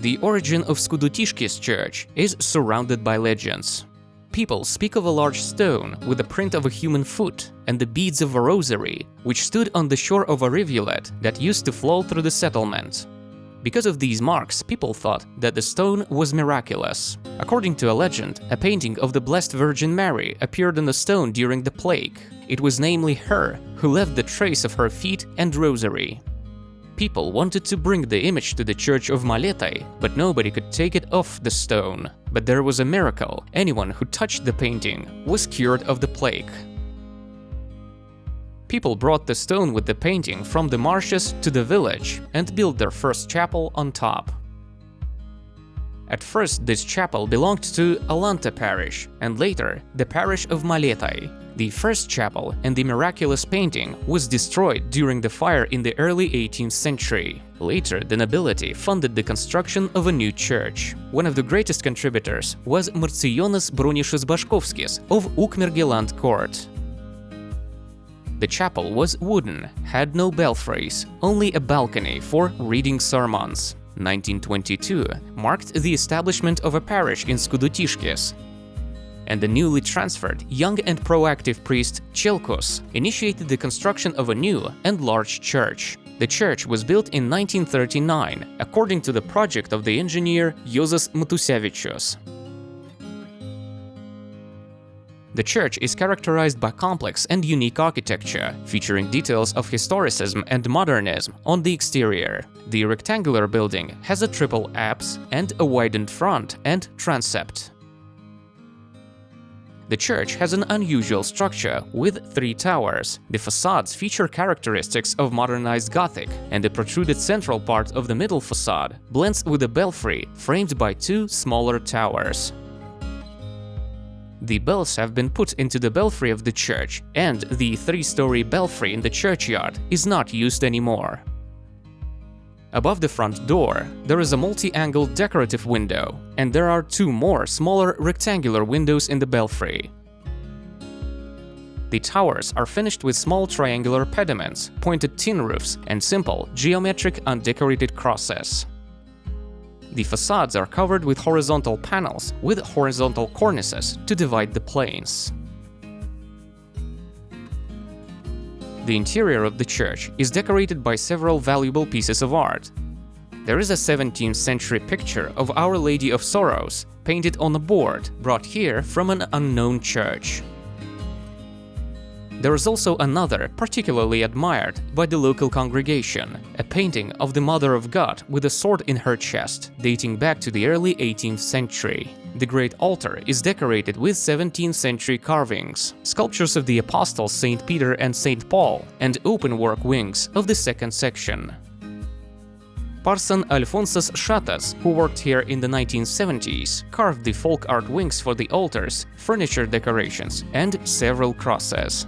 The origin of Skudutiškis church is surrounded by legends. People speak of a large stone with the print of a human foot and the beads of a rosary, which stood on the shore of a rivulet that used to flow through the settlement. Because of these marks, people thought that the stone was miraculous. According to a legend, a painting of the Blessed Virgin Mary appeared on the stone during the plague. It was namely her who left the trace of her feet and rosary. People wanted to bring the image to the church of Maletai, but nobody could take it off the stone. But there was a miracle: anyone who touched the painting was cured of the plague. People brought the stone with the painting from the marshes to the village and built their first chapel on top. At first, this chapel belonged to Alanta parish, and later the parish of Maletai. The first chapel and the miraculous painting was destroyed during the fire in the early 18th century. Later, the nobility funded the construction of a new church. One of the greatest contributors was Marcijonas Brunišas Baškovskis of Ukmergė court. The chapel was wooden, had no belfries, only a balcony for reading sermons. 1922 marked the establishment of a parish in Skudutiškis, and the newly transferred young and proactive priest Čelkus initiated the construction of a new and large church. The church was built in 1939 according to the project of the engineer Juozas Matusevičius. The church is characterized by complex and unique architecture, featuring details of historicism and modernism on the exterior. The rectangular building has a triple apse and a widened front and transept. The church has an unusual structure with 3 towers. The facades feature characteristics of modernized Gothic, and the protruded central part of the middle facade blends with a belfry framed by 2 smaller towers. The bells have been put into the belfry of the church, and the 3-story belfry in the churchyard is not used anymore. Above the front door, there is a multi-angled decorative window, and there are 2 more smaller rectangular windows in the belfry. The towers are finished with small triangular pediments, pointed tin roofs, and simple, geometric, undecorated crosses. The facades are covered with horizontal panels with horizontal cornices to divide the planes. The interior of the church is decorated by several valuable pieces of art. There is a 17th century picture of Our Lady of Sorrows painted on a board brought here from an unknown church. There is also another particularly admired by the local congregation, a painting of the Mother of God with a sword in her chest, dating back to the early 18th century. The great altar is decorated with 17th century carvings, sculptures of the apostles St. Peter and St. Paul, and open-work wings of the second section. Parson Alfonsas Šatas, who worked here in the 1970s, carved the folk art wings for the altars, furniture decorations, and several crosses.